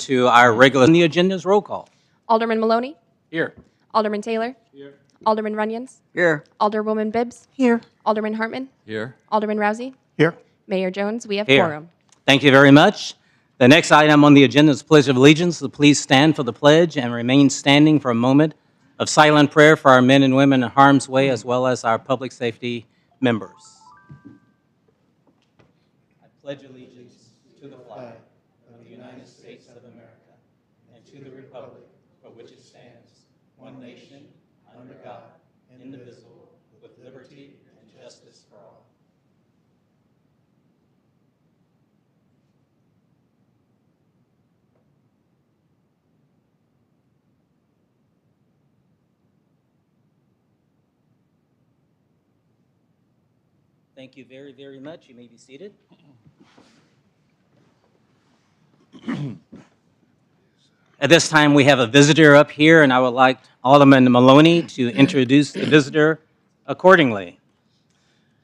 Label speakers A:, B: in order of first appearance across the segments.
A: to our regular on the agenda's roll call.
B: Alderman Maloney.
C: Here.
B: Alderman Taylor.
C: Here.
B: Alderman Runyons.
D: Here.
B: Alderwoman Bibbs.
D: Here.
B: Alderman Hartman.
C: Here.
B: Alderman Rousey.
D: Here.
B: Mayor Jones, we have
A: Here.
B: quorum.
A: Thank you very much. The next item on the agenda is Pledge of Allegiance. So please stand for the pledge and remain standing for a moment of silent prayer for our men and women in harm's way, as well as our public safety members. I pledge allegiance to the flag of the United States of America and to the republic for which it stands, one nation, under God, indivisible, with liberty and justice for all. Thank you very, very much. You may be seated. At this time, we have a visitor up here, and I would like Alderman Maloney to introduce the visitor accordingly.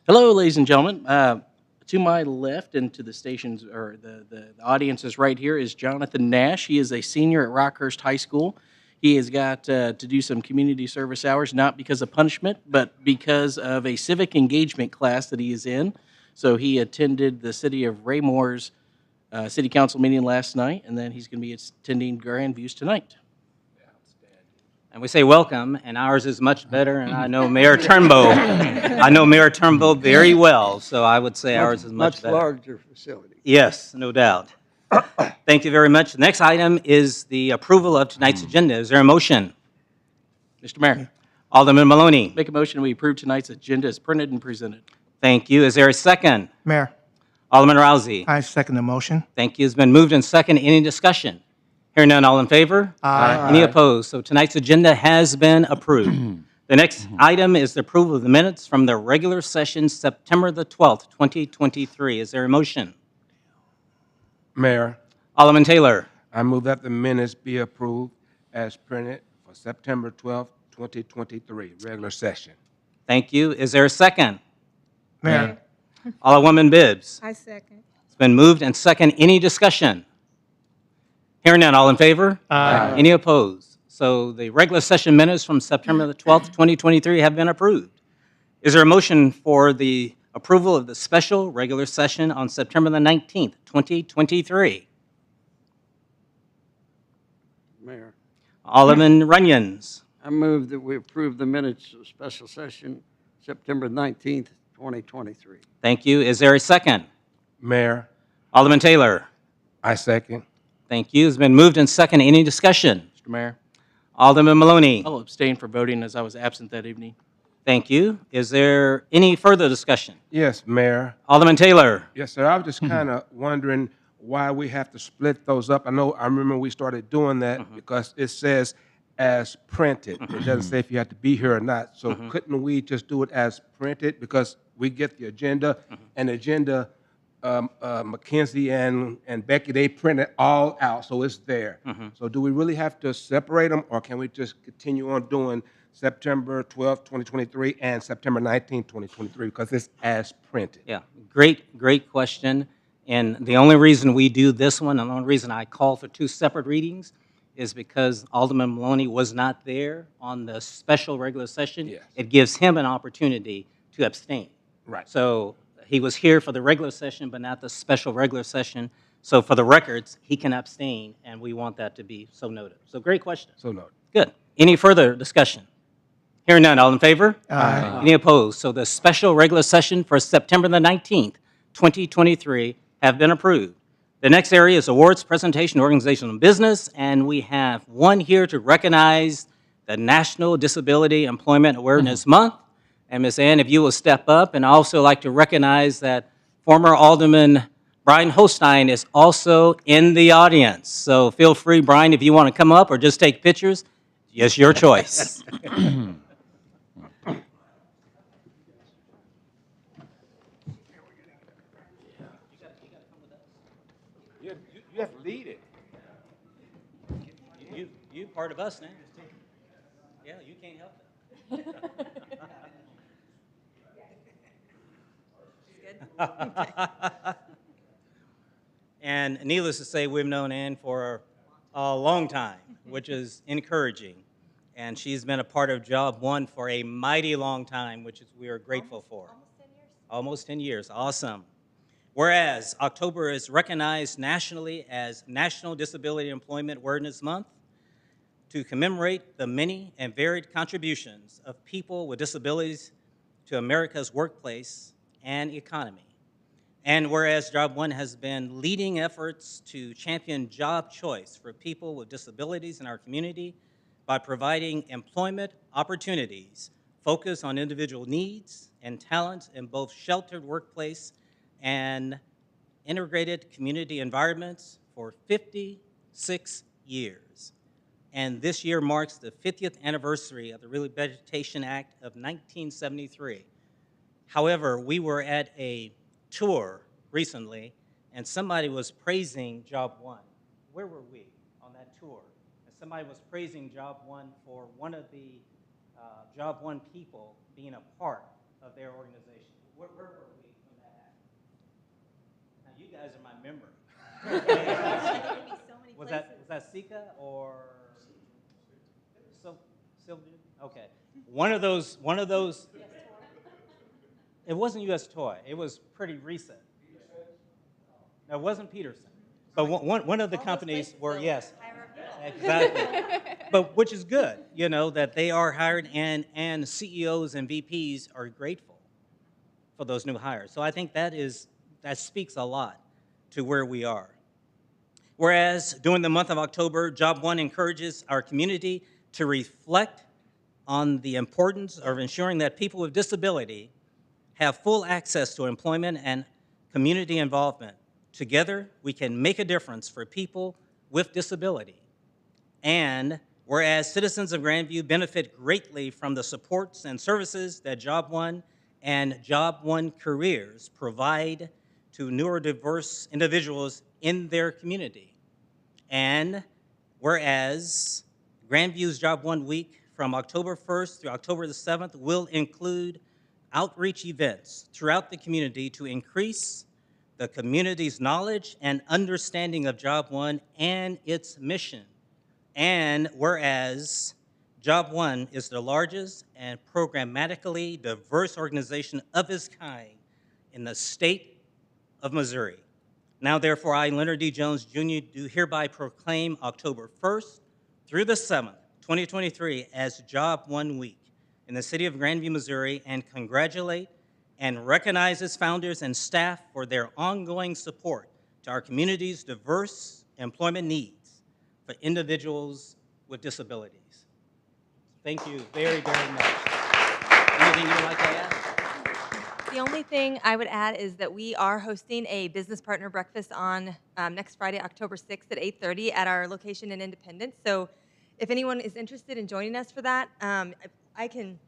C: Hello, ladies and gentlemen. To my left and to the stations, or the audience is right here, is Jonathan Nash. He is a senior at Rockhurst High School. He has got to do some community service hours, not because of punishment, but because of a civic engagement class that he is in. So he attended the City of Raymore's City Council meeting last night, and then he's going to be attending Grandview's tonight.
A: And we say welcome, and ours is much better, and I know Mayor Turnbow. I know Mayor Turnbow very well, so I would say ours is much better.
D: Much larger facility.
A: Yes, no doubt. Thank you very much. The next item is the approval of tonight's agenda. Is there a motion?
C: Mr. Mayor,
A: Alderman Maloney.
C: make a motion we approve tonight's agenda as printed and presented.
A: Thank you. Is there a second?
E: Mayor,
A: Alderman Rousey.
E: I second the motion.
A: Thank you. It's been moved and second. Any discussion? Hearing none, all in favor?
E: Aye.
A: Any opposed? So tonight's agenda has been approved. The next item is the approval of the minutes from the regular session, September the 12th, 2023. Is there a motion?
F: Mayor,
A: Alderman Taylor.
F: I move that the minutes be approved as printed for September 12th, 2023, regular session.
A: Thank you. Is there a second?
E: Mayor,
A: Alderwoman Bibbs.
G: I second.
A: It's been moved and second. Any discussion? Hearing none, all in favor?
E: Aye.
A: Any opposed? So the regular session minutes from September the 12th, 2023 have been approved. Is there a motion for the approval of the special regular session on September the 19th, 2023?
D: Mayor,
A: Alderman Runyons.
D: I move that we approve the minutes of special session September 19th, 2023.
A: Thank you. Is there a second?
F: Mayor,
A: Alderman Taylor.
F: I second.
A: Thank you. It's been moved and second. Any discussion?
C: Mr. Mayor,
A: Alderman Maloney.
C: I'll abstain for voting as I was absent that evening.
A: Thank you. Is there any further discussion?
F: Yes, Mayor.
A: Alderman Taylor.
F: Yes, sir. I was just kind of wondering why we have to split those up. I remember we started doing that because it says as printed. It doesn't say if you have to be here or not. So couldn't we just do it as printed? Because we get the agenda, and the agenda, Mackenzie and Becky, they print it all out, so it's there. So do we really have to separate them, or can we just continue on doing September 12th, 2023, and September 19th, 2023, because it's as printed?
A: Yeah, great question. And the only reason we do this one, and the only reason I call for two separate readings, is because Alderman Maloney was not there on the special regular session.
F: Yes.
A: It gives him an opportunity to abstain.
F: Right.
A: So he was here for the regular session, but not the special regular session. So for the records, he can abstain, and we want that to be so noted. So great question.
F: So noted.
A: Good. Any further discussion? Hearing none, all in favor?
E: Aye.
A: Any opposed? So the special regular session for September the 19th, 2023 have been approved. The next area is awards, presentation, organizational business, and we have one here to recognize the National Disability Employment Awareness Month. And Ms. Ann, if you will step up, and I also like to recognize that former Alderman Brian Holstein is also in the audience. So feel free, Brian, if you want to come up or just take pictures, it's your choice.
F: You have to lead it.
A: You part of us now. Yeah, you can't help it. And needless to say, we've known Ann for a long time, which is encouraging. And she's been a part of Job 1 for a mighty long time, which is we are grateful for. Almost 10 years. Awesome. Whereas October is recognized nationally as National Disability Employment Awareness Month to commemorate the many and varied contributions of people with disabilities to America's workplace and economy. And whereas Job 1 has been leading efforts to champion job choice for people with disabilities in our community by providing employment opportunities focused on individual needs and talents in both sheltered workplace and integrated community environments for 56 years. And this year marks the 50th anniversary of the Rehabilitation Act of 1973. However, we were at a tour recently, and somebody was praising Job 1. Where were we on that tour? And somebody was praising Job 1 for one of the Job 1 people being a part of their organization. Where were we when that happened? Now, you guys are my memory. Was that Sika or Sylvia? Okay. One of those. It wasn't U.S. Toy. It was pretty recent. No, it wasn't Peterson. But one of the companies were, yes. Exactly. But which is good, that they are hired and CEOs and VPs are grateful for those new hires. So I think that speaks a lot to where we are. Whereas during the month of October, Job 1 encourages our community to reflect on the importance of ensuring that people with disability have full access to employment and community involvement. Together, we can make a difference for people with disability. And whereas citizens of Grandview benefit greatly from the supports and services that Job 1 and Job 1 careers provide to neurodiverse individuals in their community. And whereas Grandview's Job 1 week from October 1st through October the 7th will include outreach events throughout the community to increase the community's knowledge and understanding of Job 1 and its mission. And whereas Job 1 is the largest and programmatically diverse organization of its kind in the state of Missouri. Now, therefore, I, Leonard D. Jones, Jr., do hereby proclaim October 1st through the 7th, 2023, as Job 1 Week in the city of Grandview, Missouri, and congratulate and recognize its founders and staff for their ongoing support to our community's diverse employment needs for individuals with disabilities. Thank you very, very much. Anything you would like to add?
G: The only thing I would add is that we are hosting a business partner breakfast on next Friday, October 6th at 8:30 at our location in Independence. So if anyone is interested in joining us for that, I can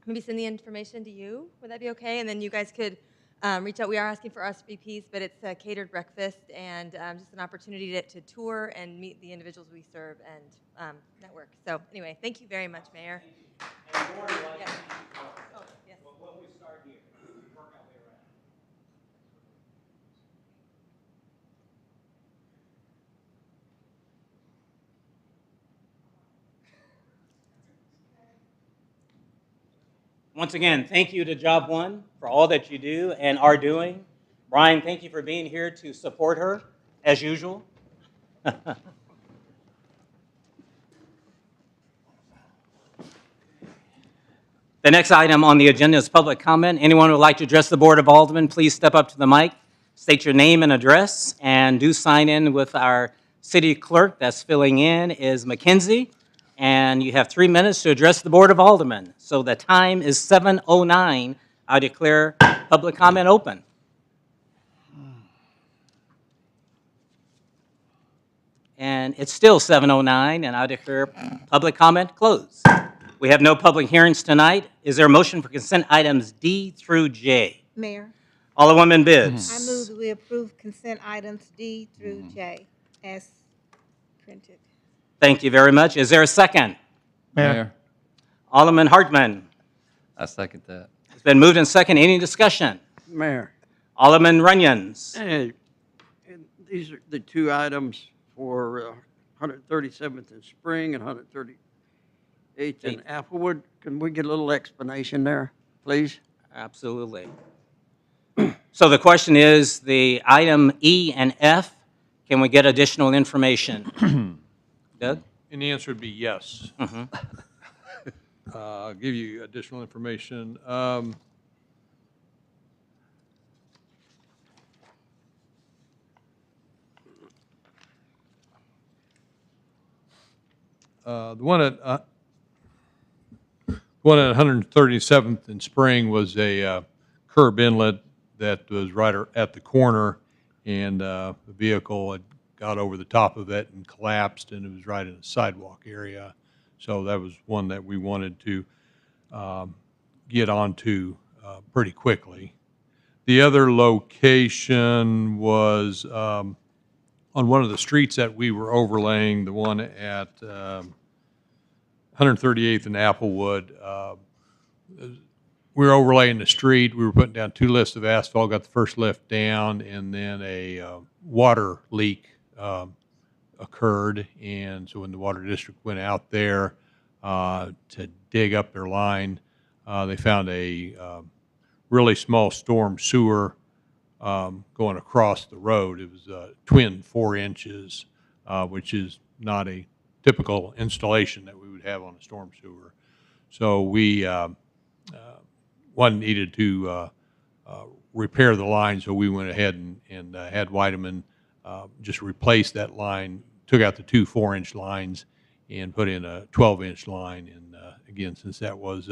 G: maybe send the information to you. Would that be okay? And then you guys could reach out. We are asking for RSVPs, but it's a catered breakfast and just an opportunity to tour and meet the individuals we serve and network. So anyway, thank you very much, Mayor.
A: And more like
G: Yes. Oh, yes.
A: well, what we start here, work our way around. Once again, thank you to Job 1 for all that you do and are doing. Brian, thank you for being here to support her, as usual. The next item on the agenda is public comment. Anyone who would like to address the Board of Aldermen, please step up to the mic, state your name and address, and do sign in with our city clerk that's filling in is Mackenzie. And you have 3 minutes to address the Board of Aldermen. So the time is 7:09. I declare public comment open. And it's still 7:09, and I declare public comment closed. We have no public hearings tonight. Is there a motion for consent items D through J?
H: Mayor,
A: Alderwoman Bibbs.
H: I move that we approve consent items D through J as printed.
A: Thank you very much. Is there a second?
E: Mayor.
A: Alderman Hartman.
I: I second that.
A: It's been moved and second. Any discussion?
D: Mayor,
A: Alderman Runyons.
D: hey, these are the two items for 137th in Spring and 138th in Applewood. Can we get a little explanation there, please?
A: Absolutely. So the question is, the item E and F, can we get additional information? Doug?
I: And the answer would be yes.
A: Mhm.
I: I'll give you additional information. The one at 137th and Spring was a curb inlet that was right at the corner, and the vehicle had got over the top of it and collapsed, and it was right in a sidewalk area. So that was one that we wanted to get onto pretty quickly. The other location was on one of the streets that we were overlaying, the one at 138th and Applewood. We were overlaying the street. We were putting down 2 lifts of asphalt, got the first lift down, and then a water leak occurred. And so when the water district went out there to dig up their line, they found a really small storm sewer going across the road. It was twin 4 inches, which is not a typical installation that we would have on a storm sewer. So we one needed to repair the line, so we went ahead and had Weideman just replace that line, took out the 2 4-inch lines and put in a 12-inch line. And again, since that was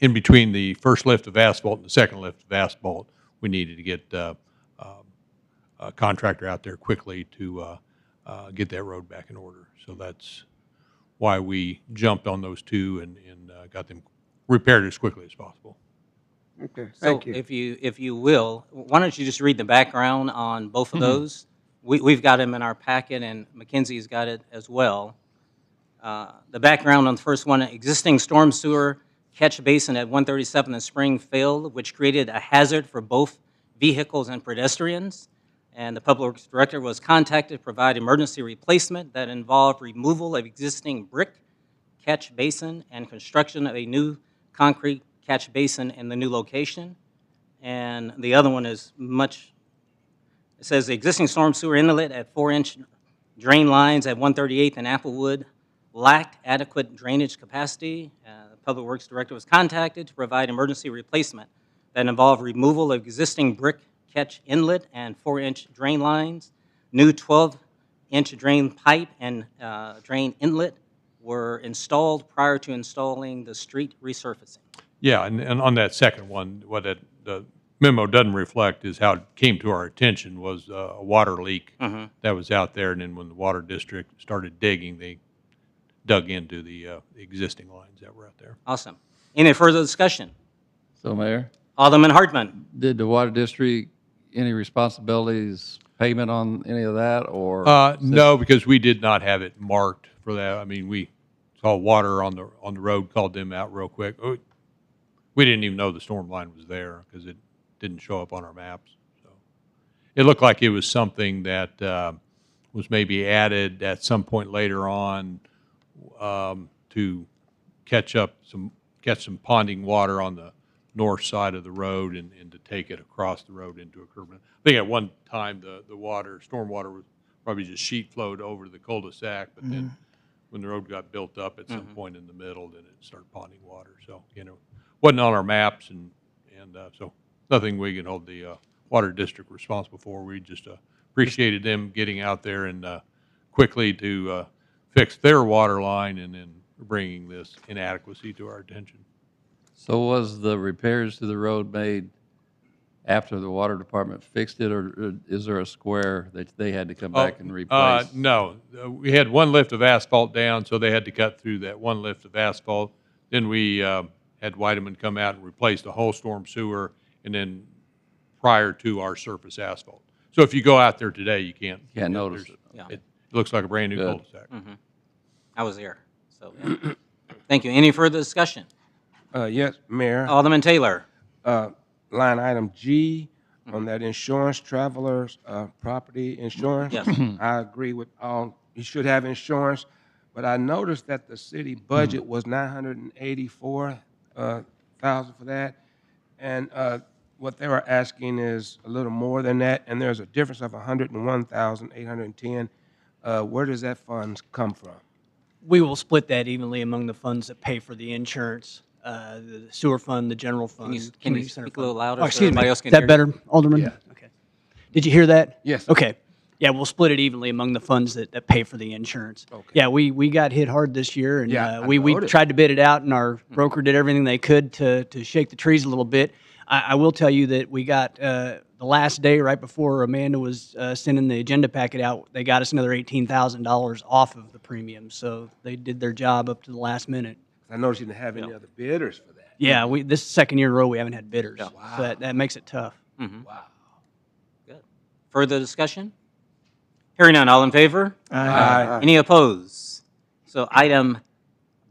I: in between the first lift of asphalt and the second lift of asphalt, we needed to get a contractor out there quickly to get that road back in order. So that's why we jumped on those 2 and got them repaired as quickly as possible.
D: Okay,
A: So
D: thank you.
A: if you will, why don't you just read the background on both of those? We've got them in our packet, and Mackenzie's got it as well. The background on the first one: existing storm sewer catch basin at 137th and Spring failed, which created a hazard for both vehicles and pedestrians. And the Public Works Director was contacted to provide emergency replacement that involved removal of existing brick catch basin and construction of a new concrete catch basin in the new location. And the other one is it says the existing storm sewer inlet at 4-inch drain lines at 138th and Applewood lacked adequate drainage capacity. The Public Works Director was contacted to provide emergency replacement that involved removal of existing brick catch inlet and 4-inch drain lines. New 12-inch drain pipe and drain inlet were installed prior to installing the street resurfacing.
I: Yeah, and on that second one, what the memo doesn't reflect is how it came to our attention was a water leak that was out there, and then when the water district started digging, they dug into the existing lines that were out there.
A: Awesome. Any further discussion?
J: So, Mayor,
A: Alderman Hartman.
J: did the water district any responsibilities, payment on any of that, or?
I: No, because we did not have it marked for that. I mean, we saw water on the road, called them out real quick. We didn't even know the storm line was there because it didn't show up on our maps. So it looked like it was something that was maybe added at some point later on to catch some ponding water on the north side of the road and to take it across the road into a curb. I think at one time the storm water was probably just sheet flowed over the cul-de-sac, but then when the road got built up at some point in the middle, then it started ponding water. So, wasn't on our maps, and so nothing we can hold the water district responsible for. We just appreciated them getting out there and quickly to fix their water line and then bringing this inadequacy to our attention.
J: So was the repairs to the road made after the water department fixed it, or is there a square that they had to come back and replace?
I: No. We had 1 lift of asphalt down, so they had to cut through that 1 lift of asphalt. Then we had Weideman come out and replace the whole storm sewer, and then prior to our surface asphalt. So if you go out there today, you can't
J: Notice it.
A: Yeah.
I: It looks like a brand new
J: Good.
I: cul-de-sac.
A: I was there. So, yeah. Thank you. Any further discussion?
F: Yes, Mayor.
A: Alderman Taylor.
F: Line item G on that insurance, travelers, property insurance.
A: Yes.
F: I agree with all you should have insurance, but I noticed that the city budget was 984,000 for that, and what they were asking is a little more than that, and there's a difference of 101,810. Where does that funds come from?
K: We will split that evenly among the funds that pay for the insurance, the sewer fund, the general fund.
A: Can you
K: community center
A: speak a little
K: fund.
A: louder
K: Oh,
A: so
K: excuse me.
A: everybody else
K: Is
A: can
K: that
A: hear you?
K: better, Alderman?
F: Yeah.
K: Okay. Did you hear that?
F: Yes.
K: Okay. Yeah, we'll split it evenly among the funds that pay for the insurance.
F: Okay.
K: Yeah, we got hit hard this year, and
F: Yeah, I
K: we
F: noticed.
K: tried to bid it out, and our broker did everything they could to shake the trees a little bit. I will tell you that we got the last day right before Amanda was sending the agenda packet out, they got us another $18,000 off of the premium, so they did their job up to the last minute.
F: I noticed you didn't have any other bidders for that.
K: Yeah, this is the second year in a row we haven't had bidders,
A: Yeah.
K: so that makes it tough.
F: Wow.
A: Good. Further discussion? Hearing none, all in favor?
F: Aye.
A: Any opposed? So item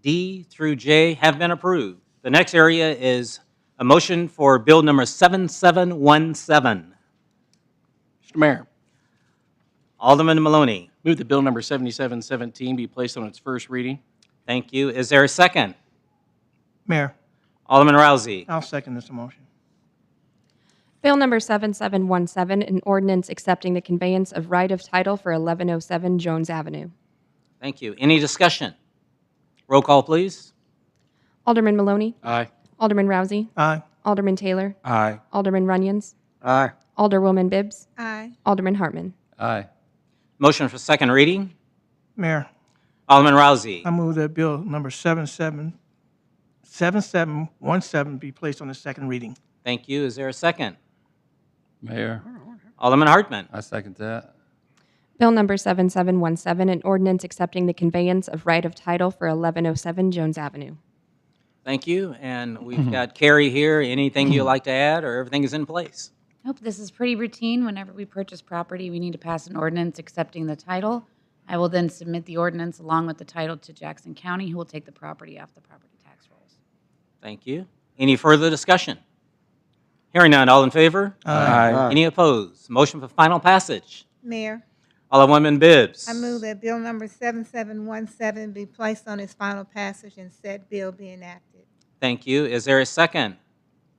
A: D through J have been approved. The next area is a motion for bill number 7717.
C: Mr. Mayor,
A: Alderman Maloney,
C: move that bill number 7717 be placed on its first reading.
A: thank you. Is there a second?
E: Mayor,
A: Alderman Rousey,
E: I'll second this motion.
B: Bill number 7717, an ordinance accepting the conveyance of right of title for 1107 Jones Avenue.
A: thank you. Any discussion? Roll call, please.
B: Alderman Maloney,
C: Aye.
B: Alderman Rousey,
E: Aye.
B: Alderman Taylor,
F: Aye.
B: Alderman Runyons,
D: Aye.
B: Alderwoman Bibbs,
H: Aye.
B: Alderman Hartman.
J: Aye.
A: Motion for second reading.
E: Mayor,
A: Alderman Rousey,
E: I move that bill number 7717 be placed on the second reading.
A: thank you. Is there a second?
J: Mayor,
A: Alderman Hartman,
J: I second that.
B: Bill number 7717, an ordinance accepting the conveyance of right of title for 1107 Jones Avenue.
A: thank you. And we've got Carrie here. Anything you'd like to add, or everything is in place?
L: Nope, this is pretty routine. Whenever we purchase property, we need to pass an ordinance accepting the title. I will then submit the ordinance along with the title to Jackson County, who will take the property off the property tax rolls.
A: Thank you. Any further discussion? Hearing none, all in favor?
F: Aye.
A: Any opposed? Motion for final passage.
H: Mayor,
A: Alderwoman Bibbs.
H: I move that bill number 7717 be placed on its final passage and said bill be enacted.
A: Thank you. Is there a second?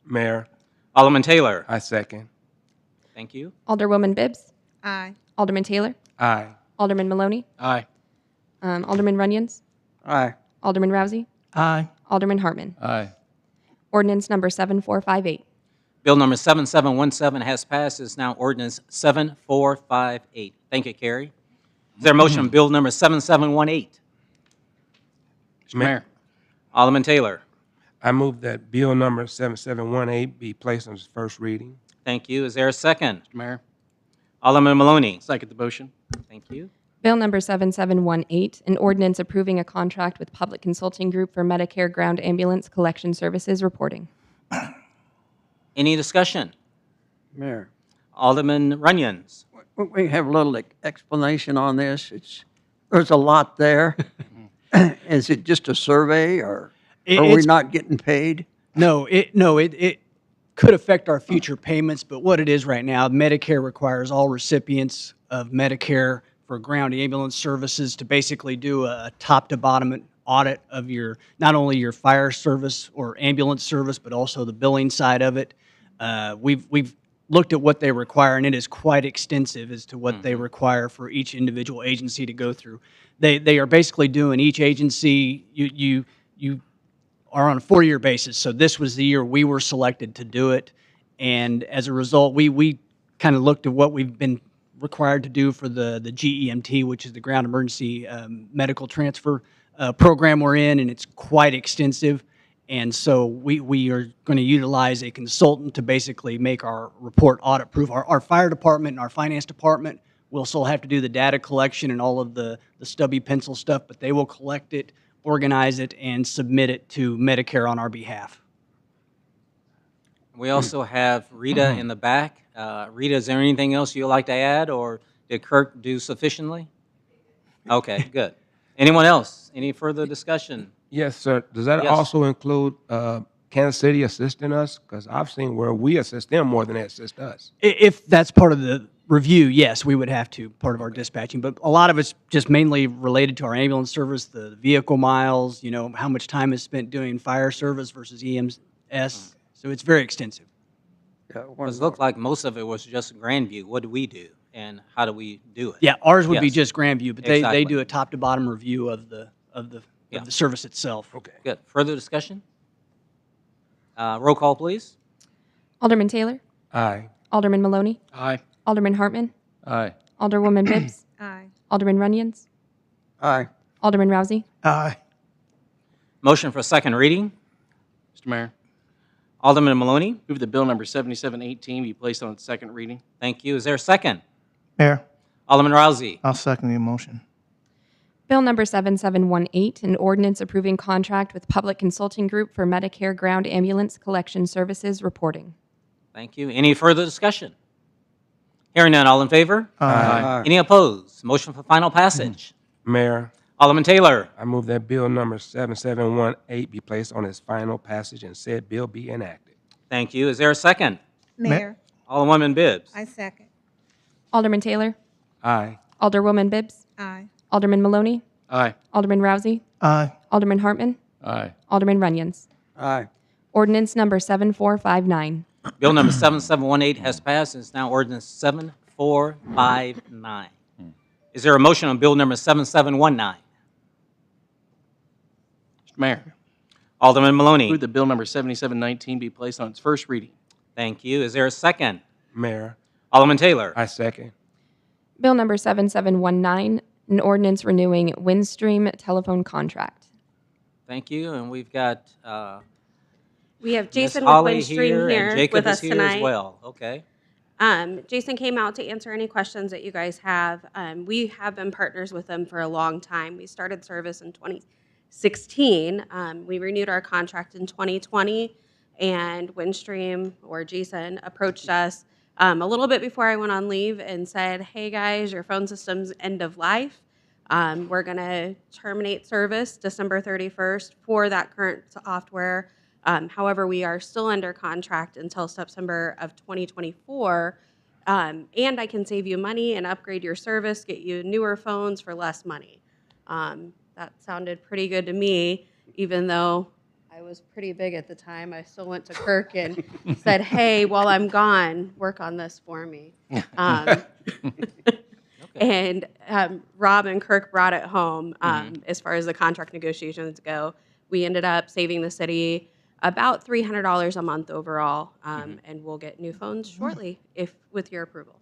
F: Mayor,
A: Alderman Taylor.
F: I second.
A: Thank you.
B: Alderwoman Bibbs,
H: Aye.
B: Alderman Taylor,
F: Aye.
B: Alderman Maloney,
C: Aye.
B: Alderman Runyons,
D: Aye.
B: Alderman Rousey,
E: Aye.
B: Alderman Hartman.
J: Aye.
B: Ordinance number 7458.
A: Bill number 7717 has passed. It's now ordinance 7458. Thank you, Carrie. Is there a motion on bill number 7718?
C: Mr. Mayor,
A: Alderman Taylor.
F: I move that bill number 7718 be placed on its first reading.
A: Thank you. Is there a second?
C: Mr. Mayor,
A: Alderman Maloney.
C: second the motion.
A: Thank you.
B: Bill number 7718, an ordinance approving a contract with Public Consulting Group for Medicare Ground Ambulance Collection Services reporting.
A: Any discussion?
D: Mayor,
A: Alderman Runyons.
D: we have a little explanation on this. There's a lot there. Is it just a survey, or are we
K: It's-
D: not getting paid?
K: No, it could affect our future payments, but what it is right now, Medicare requires all recipients of Medicare for ground ambulance services to basically do a top to bottom audit of not only your fire service or ambulance service, but also the billing side of it. We've looked at what they require, and it is quite extensive as to what they require for each individual agency to go through. They are basically doing each agency, you are on a 4-year basis. So this was the year we were selected to do it. And as a result, we kind of looked at what we've been required to do for the GEMT, which is the Ground Emergency Medical Transfer program we're in, and it's quite extensive. And so we are going to utilize a consultant to basically make our report audit proof. Our fire department and our finance department will still have to do the data collection and all of the stubby pencil stuff, but they will collect it, organize it, and submit it to Medicare on our behalf.
A: We also have Rita in the back. Rita, is there anything else you'd like to add, or did Kirk do sufficiently? Okay, good. Anyone else? Any further discussion?
F: Yes, sir. Does that
A: Yes.
F: also include Kansas City assisting us? Because I've seen where we assist them more than they assist us.
K: If that's part of review, yes, we would have to, part of our dispatching, but a lot of it's just mainly related to our ambulance service, the vehicle miles, how much time is spent doing fire service versus EMS. So it's very extensive.
D: Yeah,
A: Because it looked like most of it was just Grandview. What do we do, and how do we do it?
K: Yeah, ours would be
A: Yes.
K: just Grandview, but they
A: Exactly.
K: do a top to bottom review of the
A: Yeah.
K: service itself.
F: Okay.
A: Good. Further discussion? Roll call, please.
B: Alderman Taylor?
F: Aye.
B: Alderman Maloney?
C: Aye.
B: Alderman Hartman?
J: Aye.
B: Alderwoman Bibbs?
H: Aye.
B: Alderman Runyon?
D: Aye.
B: Alderman Rousey?
E: Aye.
A: Motion for second reading.
C: Mr. Mayor,
A: Alderman Maloney,
C: move that bill number 7718 be placed on its second reading.
A: thank you. Is there a second?
E: Mayor,
A: Alderman Rousey,
E: I'll second the motion.
B: Bill number 7718, an ordinance approving contract with Public Consulting Group for Medicare Ground Ambulance Collection Services reporting.
A: thank you. Any further discussion? Hearing none, all in favor?
D: Aye.
A: Any opposed? Motion for final passage.
F: Mayor,
A: Alderman Taylor,
F: I move that bill number 7718 be placed on its final passage and said bill be enacted.
A: thank you. Is there a second?
H: Mayor,
A: Alderwoman Bibbs,
H: I second.
B: Alderman Taylor?
F: Aye.
B: Alderwoman Bibbs?
H: Aye.
B: Alderman Maloney?
C: Aye.
B: Alderman Rousey?
E: Aye.
B: Alderman Hartman?
J: Aye.
B: Alderman Runyon?
D: Aye.
B: Ordinance number 7459.
A: bill number 7718 has passed and is now ordinance 7459. Is there a motion on bill number 7719?
C: Mr. Mayor,
A: Alderman Maloney,
C: move that bill number 7719 be placed on its first reading.
A: thank you. Is there a second?
F: Mayor,
A: Alderman Taylor,
F: I second.
B: Bill number 7719, an ordinance renewing Windstream telephone contract.
A: thank you. And we've got
M: We have
A: Ms.
M: Jason with
A: Holly
M: Windstream
A: and
M: here
A: Jacob
M: with
A: is
M: us
A: here
M: tonight.
A: as well. Okay.
M: Jason came out to answer any questions that you guys have. We have been partners with them for a long time. We started service in 2016. We renewed our contract in 2020, and Windstream, or Jason, approached us a little bit before I went on leave and said, hey guys, your phone system's end of life. We're going to terminate service December 31st for that current software. However, we are still under contract until September of 2024, and I can save you money and upgrade your service, get you newer phones for less money. That sounded pretty good to me, even though I was pretty big at the time. I still went to Kirk and said, hey, while I'm gone, work on this for me. And Rob and Kirk brought it home as far as the contract negotiations go. We ended up saving the city about $300 a month overall, and we'll get new phones shortly with your approval.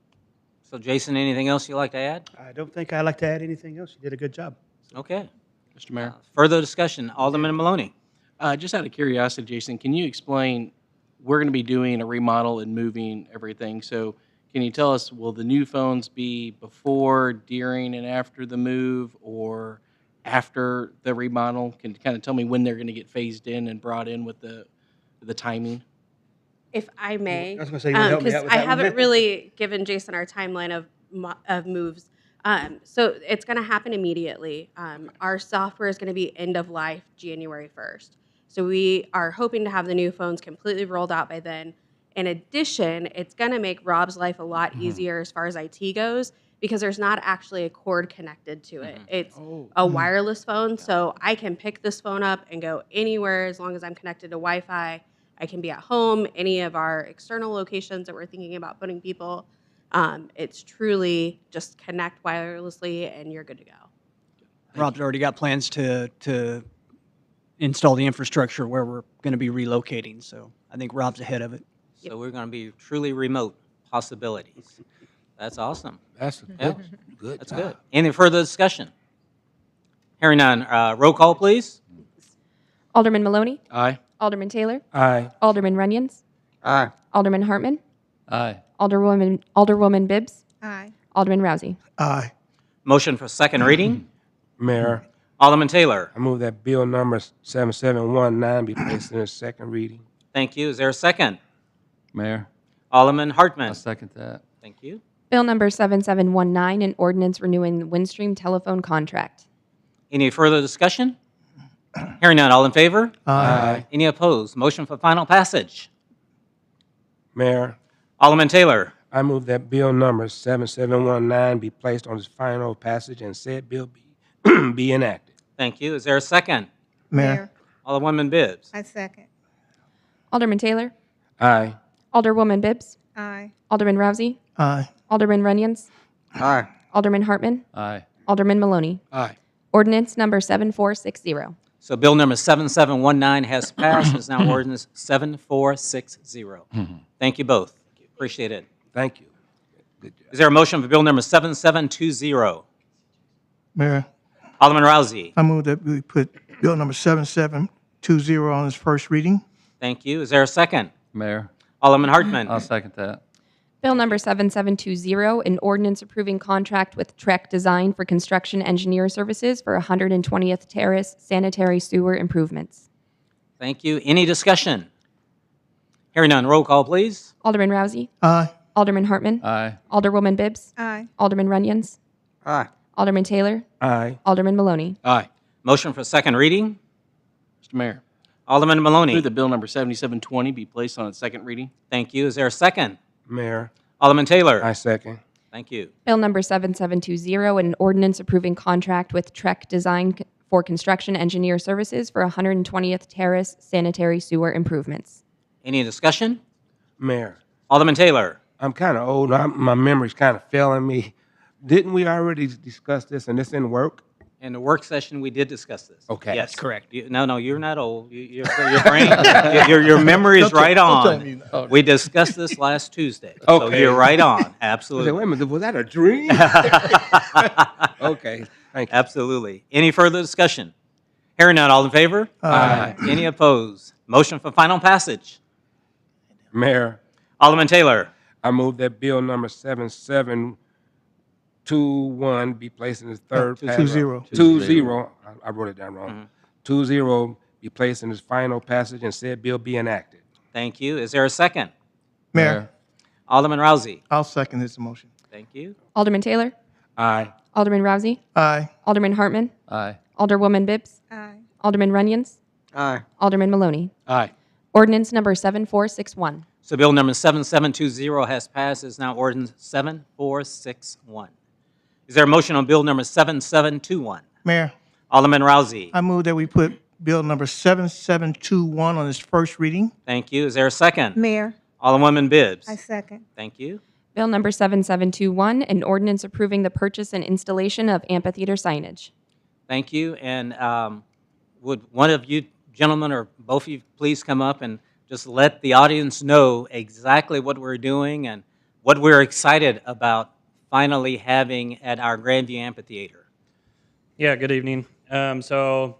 A: So Jason, anything else you'd like to add?
N: I don't think I'd like to add anything else. You did a good job.
A: Okay.
C: Mr. Mayor,
A: Further discussion, Alderman Maloney.
C: just out of curiosity, Jason, can you explain, we're going to be doing a remodel and moving everything, so can you tell us, will the new phones be before, during, and after the move, or after the remodel? Can you kind of tell me when they're going to get phased in and brought in with the timing?
M: If I may,
N: I was gonna say, you wanna help me out
M: because
N: with
M: I
N: that one?
M: haven't really given Jason our timeline of moves. So it's going to happen immediately. Our software is going to be end of life January 1st. So we are hoping to have the new phones completely rolled out by then. In addition, it's going to make Rob's life a lot easier as far as IT goes, because there's not actually a cord connected to it. It's a wireless phone, so I can pick this phone up and go anywhere as long as I'm connected to Wi-Fi. I can be at home, any of our external locations that we're thinking about putting people. It's truly just connect wirelessly and you're good to go.
K: Rob's already got plans to install the infrastructure where we're going to be relocating, so I think Rob's ahead of it.
A: So we're going to be truly remote possibilities. That's awesome.
F: That's
A: Yeah.
F: good.
A: That's good. Any further discussion? Hearing none. Roll call, please.
B: Alderman Maloney?
C: Aye.
B: Alderman Taylor?
F: Aye.
B: Alderman Runyon?
D: Aye.
B: Alderman Hartman?
J: Aye.
B: Alderwoman Bibbs?
H: Aye.
B: Alderman Rousey?
E: Aye.
A: Motion for second reading.
F: Mayor,
A: Alderman Taylor.
F: I move that bill number 7719 be placed in its second reading.
A: Thank you. Is there a second?
J: Mayor,
A: Alderman
J: I
A: Hartman.
J: second that.
A: Thank you.
B: Bill number 7719, an ordinance renewing the Windstream telephone contract.
A: Any further discussion? Hearing none. All in favor?
E: Aye.
A: Any opposed? Motion for final passage.
F: Mayor,
A: Alderman Taylor.
F: I move that bill number 7719 be placed on its final passage and said bill be, be enacted.
A: Thank you. Is there a second?
E: Mayor,
A: Alderwoman Bibbs.
H: I second.
B: Alderman Taylor,
F: Aye.
B: Alderwoman Bibbs,
H: Aye.
B: Alderman Rousey,
E: aye.
B: Alderman Runyon,
D: Aye.
B: Alderman Hartman,
J: Aye.
B: Alderman Maloney.
F: Aye.
B: Ordinance number 7460.
A: So bill number 7719 has passed. It's now ordinance 7460. Thank you both. Appreciate it.
F: Thank you. Good job.
A: Is there a motion for bill number 7720?
E: Mayor,
A: Alderman Rousey.
E: I move that we put bill number 7720 on its first reading.
A: Thank you. Is there a second?
J: Mayor,
A: Alderman Hartman.
J: I'll second that.
B: Bill number 7720, an ordinance approving contract with Trek Design for construction engineer services for 120th Terrace sanitary sewer improvements.
A: Thank you. Any discussion? Hearing none. Roll call, please.
B: Alderman Rousey,
E: Aye.
B: Alderman Hartman,
J: Aye.
B: Alderwoman Bibbs,
H: Aye.
B: Alderman Runyon,
D: Aye.
B: Alderman Taylor,
F: Aye.
B: Alderman Maloney.
C: Aye.
A: Motion for second reading.
C: Mr. Mayor,
A: Alderman Maloney.
C: move that bill number 7720 be placed on its second reading.
A: Thank you. Is there a second?
F: Mayor,
A: Alderman Taylor.
F: I second.
A: Thank you.
B: Bill number 7720, an ordinance approving contract with Trek Design for construction engineer services for 120th Terrace sanitary sewer improvements.
A: Any discussion?
F: Mayor,
A: Alderman Taylor.
F: I'm kind of old. My memory's kind of failing me. Didn't we already discuss this and this didn't work?
A: In the work session, we did discuss this.
F: Okay.
A: Yes.
K: Correct.
A: No, you're not old. Your brain, your memory is right on. We discussed this last Tuesday. So
F: Okay.
A: you're right on.
F: I said,
A: Absolutely.
F: wait a minute, was that a dream? Okay, thank you.
A: Absolutely. Any further discussion? Hearing none, all in favor?
F: Aye.
A: Any opposed? Motion for final passage.
F: Mayor,
A: Alderman Taylor.
F: I move that bill number 7721 be placed in its third
E: Two
F: passage.
E: zero.
F: 20. I wrote it down wrong. 20 be placed in its final passage and said bill be enacted.
A: Thank you. Is there a second?
E: Mayor,
A: Alderman Rousey.
E: I'll second this motion.
A: Thank you.
B: Alderman Taylor,
F: Aye.
B: Alderman Rousey,
E: Aye.
B: Alderman Hartman,
J: Aye.
B: Alderwoman Bibbs,
H: Aye.
B: Alderman Runyon,
D: Aye.
B: Alderman Maloney.
C: Aye.
B: Ordinance number 7461.
A: So bill number 7720 has passed. It's now ordinance 7461. Is there a motion on bill number 7721?
E: Mayor,
A: Alderman Rousey.
E: I move that we put bill number 7721 on its first reading.
A: Thank you. Is there a second?
H: Mayor,
A: Alderwoman Bibbs.
H: I second.
A: Thank you.
B: Bill number 7721, an ordinance approving the purchase and installation of amphitheater signage.
A: Thank you. And would one of you gentlemen or both of you please come up and just let the audience know exactly what we're doing and what we're excited about finally having at our Grandview Amphitheater.
O: Yeah, good evening. So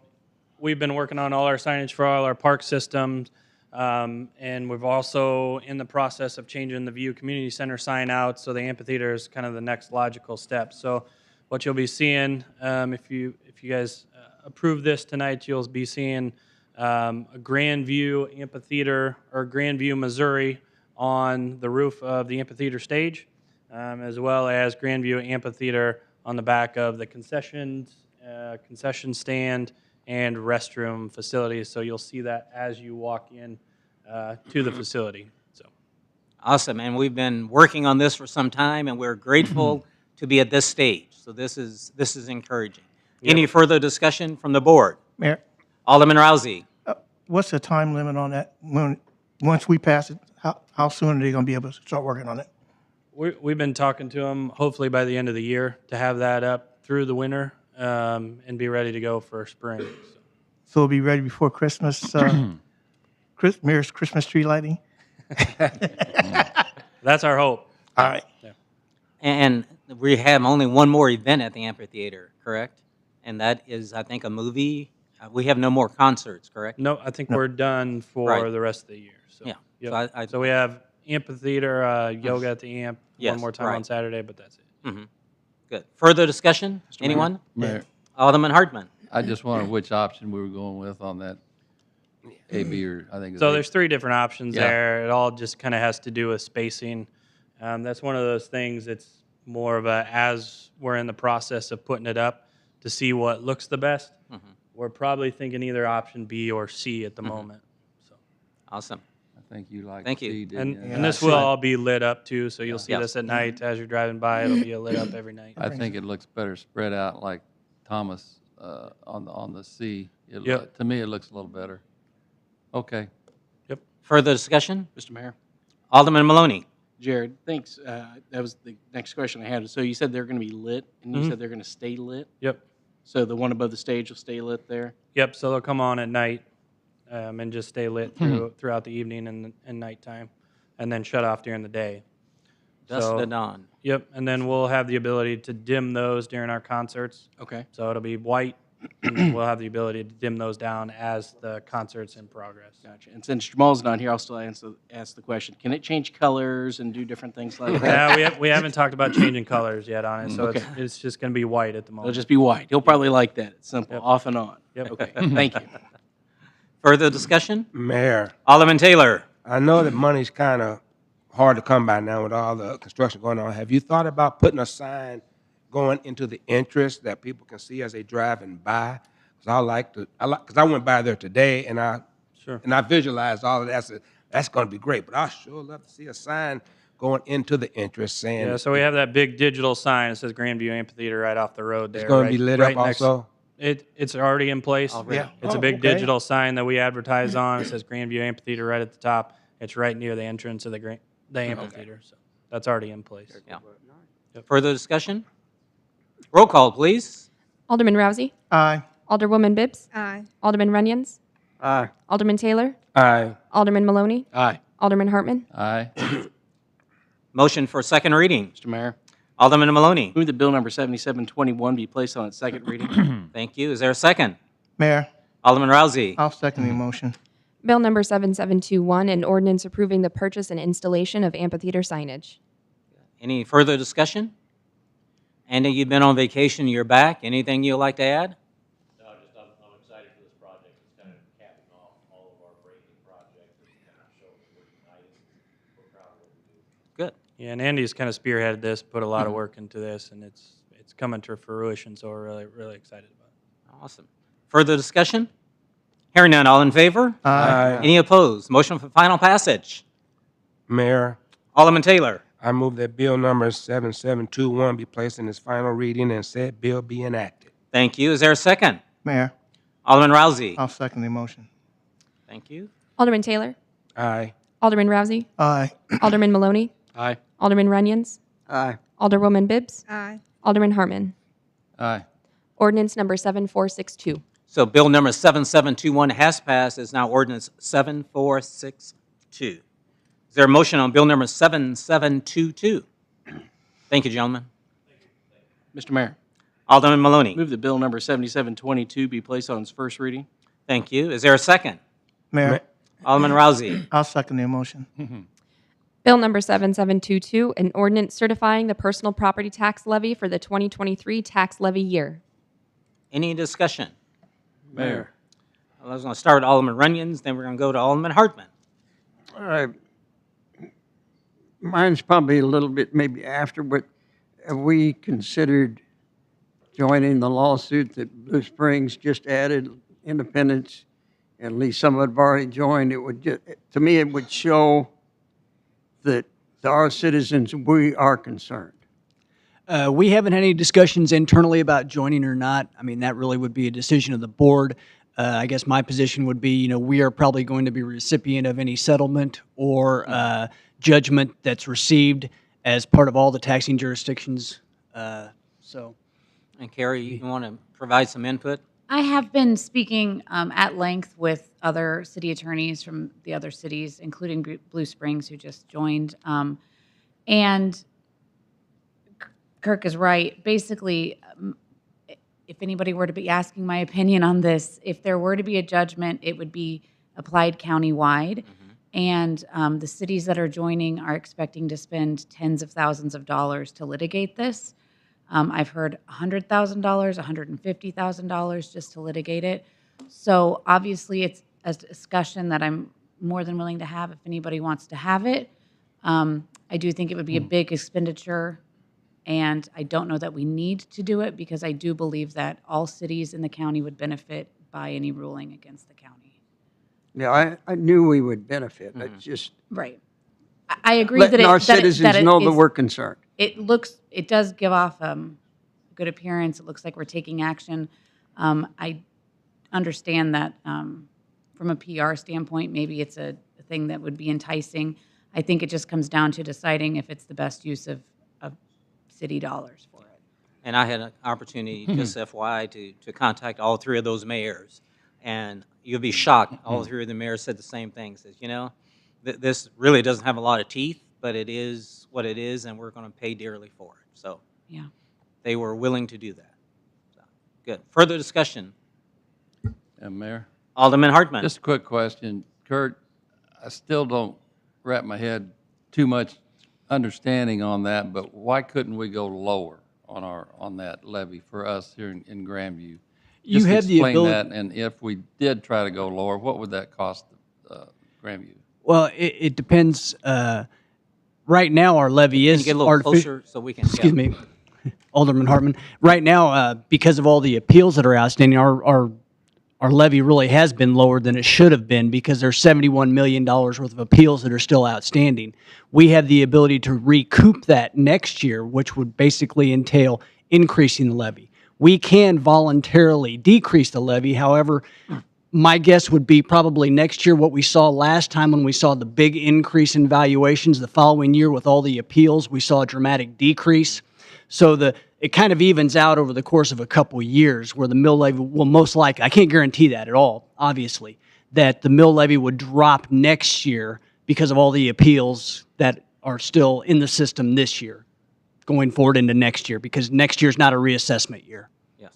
O: we've been working on all our signage for all our park systems, and we've also in the process of changing the View Community Center sign out, so the amphitheater is kind of the next logical step. So what you'll be seeing, if you guys approve this tonight, you'll be seeing a Grandview Amphitheater or Grandview, Missouri on the roof of the amphitheater stage, as well as Grandview Amphitheater on the back of the concession stand and restroom facilities. So you'll see that as you walk in to the facility. So
A: Awesome. And we've been working on this for some time, and we're grateful to be at this stage. So this is encouraging.
O: Yep.
A: Any further discussion from the board?
E: Mayor,
A: Alderman Rousey.
E: what's the time limit on that? Once we pass it, how soon are they going to be able to start working on it?
O: we've been talking to them, hopefully by the end of the year, to have that up through the winter and be ready to go for spring.
E: So it'll be ready before Christmas, Mayor's Christmas tree lighting?
O: That's our hope.
E: All right.
O: Yeah.
A: And we have only one more event at the amphitheater, correct? And that is, I think, a movie. We have no more concerts, correct?
O: No, I think we're done for
A: Right.
O: the rest of the year. So,
A: Yeah.
O: yep.
A: So
O: So we have amphitheater, yoga at the amp
A: Yes,
O: one more time
A: right.
O: on Saturday, but that's it.
A: Mm-hmm. Good. Further discussion? Anyone?
J: Mayor,
A: Alderman Hartman.
J: I just wondered which option we were going with on that A, B, or I think it's
O: So
J: A.
O: there's three different options
J: Yeah.
O: there. It all just kind of has to do with spacing. That's one of those things. It's more of a, as we're in the process of putting it up to see what looks the best.
A: Mm-hmm.
O: We're probably thinking either option B or C at the moment. So
A: Awesome.
J: think you liked
A: Thank you.
J: C, didn't you?
O: And this will all be lit up too, so you'll see
A: Yeah.
O: this at night as you're driving by. It'll be lit up every night.
J: I think it looks better spread out like Thomas on the C.
O: Yep.
J: To me, it looks a little better. Okay.
A: Further discussion?
C: Mr. Mayor.
A: Alderman Maloney.
C: Jared, thanks. That was the next question I had. So you said they're going to be lit, and you said they're going to stay lit?
O: Yep.
C: So the one above the stage will stay lit there?
O: Yep. So they'll come on at night and just stay lit throughout the evening and nighttime, and then shut off during the day.
A: Dusk to dawn.
O: Yep. And then we'll have the ability to dim those during our concerts.
C: Okay.
O: So it'll be white. And we'll have the ability to dim those down as the concert's in progress.
C: Gotcha. And since Jamal's not here, I'll still ask the question. Can it change colors and do different things like that?
O: Yeah, we haven't talked about changing colors yet on it, so
C: Okay.
O: it's just going to be white at the moment.
C: It'll just be white. He'll probably like that. It's simple,
O: Yep.
C: off and on.
O: Yep.
C: Okay, thank you.
A: Further discussion?
F: Mayor,
A: Alderman Taylor.
F: I know that money's kind of hard to come by now with all the construction going on. Have you thought about putting a sign going into the entrance that people can see as they driving by? Because I went by there today and I visualized all of that. So that's going to be great. But I sure love to see a sign going into the entrance saying.
O: Yeah, so we have that big digital sign that says Grandview Amphitheater right off the road there.
F: It's going to be lit up
O: next-
F: also?
O: It's already in place.
A: Already.
O: It's a big digital sign that we advertise on. It says Grandview Amphitheater right at the top. It's right near the entrance of the amphitheater. So that's already in place.
A: Yeah. Further discussion? Roll call, please.
B: Alderman Rousey.
E: Aye.
B: Alderwoman Bibbs.
H: Aye.
B: Alderman Runyon.
D: Aye.
B: Alderman Taylor.
F: Aye.
B: Alderman Maloney.
C: Aye.
B: Alderman Hartman.
J: Aye.
A: Motion for second reading.
C: Mr. Mayor.
A: Alderman Maloney.
C: Move that bill number 7721 be placed on its second reading.
A: Thank you. Is there a second?
E: Mayor,
A: Alderman Rousey.
E: I'll second the motion.
B: Bill number 7721, an ordinance approving the purchase and installation of amphitheater signage.
A: Any further discussion? Andy, you've been on vacation, you're back. Anything you'd like to add?
I: No, just I'm excited for this project. It's kind of capping off all of our braking projects and kind of showing we're united. We're proud of what we do.
A: Good.
O: Yeah, and Andy's kind of spearheaded this, put a lot of work into this, and it's coming to fruition. So we're really excited about it.
A: Awesome. Further discussion? Hearing none, all in favor?
F: Aye.
A: Any opposed? Motion for final passage.
F: Mayor,
A: Alderman Taylor.
F: I move that bill number 7721 be placed in its final reading and said bill be enacted.
A: Thank you. Is there a second?
E: Mayor,
A: Alderman Rousey.
E: I'll second the motion.
A: Thank you.
B: Alderman Taylor.
F: Aye.
B: Alderman Rousey.
E: Aye.
B: Alderman Maloney.
C: Aye.
B: Alderman Runyon.
D: Aye.
B: Alderwoman Bibbs.
H: Aye.
B: Alderman Hartman.
J: Aye.
B: Ordinance number 7462.
A: So bill number 7721 has passed. It's now ordinance 7462. Is there a motion on bill number 7722? Thank you, gentlemen.
C: Mr. Mayor.
A: Alderman Maloney.
C: Move that bill number 7722 be placed on its first reading.
A: Thank you. Is there a second?
E: Mayor,
A: Alderman Rousey.
E: I'll second the motion.
B: Bill number 7722, an ordinance certifying the personal property tax levy for the 2023 tax levy year.
A: Any discussion?
J: Mayor.
A: I was going to start with Alderman Runyons, then we're going to go to Alderman Hartman.
D: All right. Mine's probably a little bit maybe after, but have we considered joining the lawsuit that Blue Springs just added, Independence, at least some of it have already joined? It would just, to me, it would show that our citizens, we are concerned.
K: We haven't had any discussions internally about joining or not. I mean, that really would be a decision of the board. I guess my position would be, we are probably going to be recipient of any settlement or judgment that's received as part of all the taxing jurisdictions. So,
A: And Carrie, you want to provide some input?
L: I have been speaking at length with other city attorneys from the other cities, including Blue Springs, who just joined. And Kirk is right. Basically, if anybody were to be asking my opinion on this, if there were to be a judgment, it would be applied countywide. And the cities that are joining are expecting to spend tens of thousands of dollars to litigate this. I've heard $100,000, $150,000 just to litigate it. So obviously it's a discussion that I'm more than willing to have if anybody wants to have it. I do think it would be a big expenditure, and I don't know that we need to do it because I do believe that all cities in the county would benefit by any ruling against the county.
D: Yeah, I knew we would benefit.
A: Mm-hmm.
D: It's just
L: Right. I agree
D: letting
L: that
D: our
L: it, that it,
D: citizens
L: that it
D: know that
L: is-
D: we're concerned.
L: it does give off a good appearance. It looks like we're taking action. I understand that from a PR standpoint, maybe it's a thing that would be enticing. I think it just comes down to deciding if it's the best use of city dollars for it.
A: And I had an opportunity, just FYI, to contact all three of those mayors. And you'll be shocked, all three of the mayors said the same thing. Says, this really doesn't have a lot of teeth, but it is what it is, and we're going to pay dearly for it. So
L: Yeah.
A: they were willing to do that. So, good. Further discussion.
J: Mayor?
A: Alderman Hartman.
J: Just a quick question. Kurt, I still don't wrap my head too much understanding on that, but why couldn't we go lower on that levy for us here in Grandview?
K: You have the
J: explain
K: ability.
J: that, and if we did try to go lower, what would that cost Grandview?
K: Well, it depends. Right now, our levy
A: Can
K: is
A: you get a little closer so we can?
K: Excuse me, Alderman Hartman. Right now, because of all the appeals that are outstanding, our levy really has been lower than it should have been because there's $71 million worth of appeals that are still outstanding. We have the ability to recoup that next year, which would basically entail increasing the levy. We can voluntarily decrease the levy. However, my guess would be probably next year what we saw last time when we saw the big increase in valuations. The following year with all the appeals, we saw a dramatic decrease. So it kind of evens out over the course of a couple of years where the mill levy will most likely, I can't guarantee that at all, obviously, that the mill levy would drop next year because of all the appeals that are still in the system this year, going forward into next year, because next year's not a reassessment year.
A: Yes.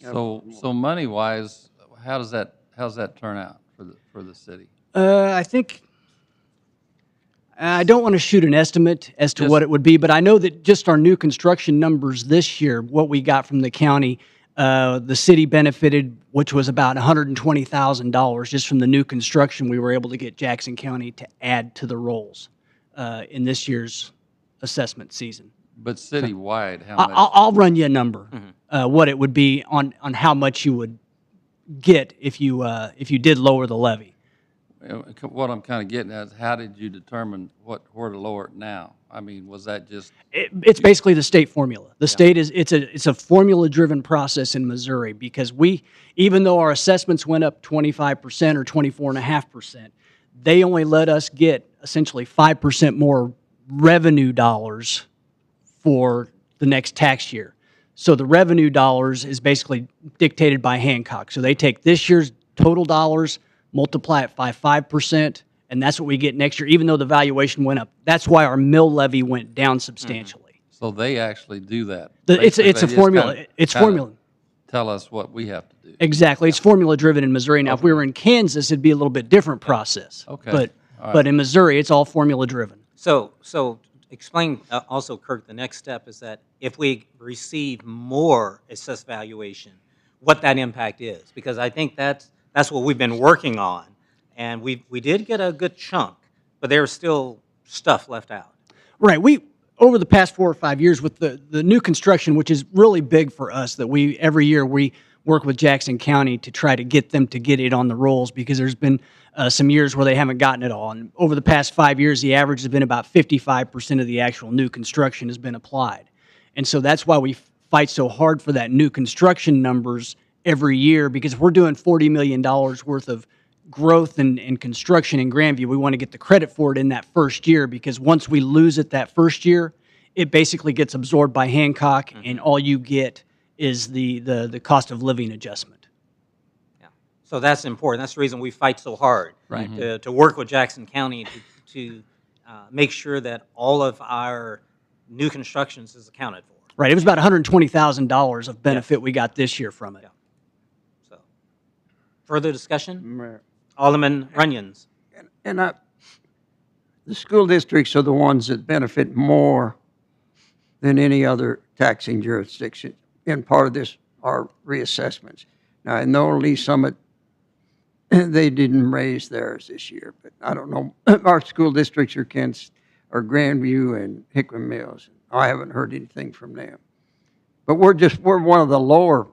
J: So money-wise, how's that turn out for the city?
K: I think I don't want to shoot an estimate as to what it would be, but I know that just our new construction numbers this year, what we got from the county, the city benefited, which was about $120,000 just from the new construction we were able to get Jackson County to add to the rolls in this year's assessment season.
J: But citywide, how much?
K: I'll run you a number, what it would be on how much you would get if you did lower the levy.
J: What I'm kind of getting at is how did you determine where to lower it now? I mean, was that just?
K: It's basically the state formula. The state it's a formula-driven process in Missouri because even though our assessments went up 25% or 24.5%, they only let us get essentially 5% more revenue dollars for the next tax year. So the revenue dollars is basically dictated by Hancock. So they take this year's total dollars, multiply it by 5%, and that's what we get next year, even though the valuation went up. That's why our mill levy went down substantially.
J: So they actually do that.
K: It's a formula. It's formula.
J: Tell us what we have to do.
K: Exactly. It's formula driven in Missouri. Now, if we were in Kansas, it'd be a little bit different process.
J: Okay.
K: But in Missouri, it's all formula driven.
A: So explain also, Kirk, the next step is that if we receive more assessed valuation, what that impact is, because I think that's what we've been working on, and we did get a good chunk, but there's still stuff left out.
K: Right. Over the past 4 or 5 years with the new construction, which is really big for us, that every year we work with Jackson County to try to get them to get it on the rolls because there's been some years where they haven't gotten it all. And over the past 5 years, the average has been about 55% of the actual new construction has been applied. And so that's why we fight so hard for that new construction numbers every year, because if we're doing $40 million worth of growth and construction in Grandview, we want to get the credit for it in that first year, because once we lose it that first year, it basically gets absorbed by Hancock, and all you get is the cost of living adjustment.
A: Yeah. So that's important. That's the reason we fight so hard,
K: right?
A: To work with Jackson County to make sure that all of our new constructions is accounted for.
K: Right. It was about $120,000 of benefit we got this year from it.
A: Yeah. So, further discussion? Alderman Runyons.
D: And the school districts are the ones that benefit more than any other taxing jurisdiction in part of this are reassessments. Now, I know Lee Summit, they didn't raise theirs this year, but I don't know. Our school districts are Grandview and Hickman Mills. I haven't heard anything from them. But we're one of the lower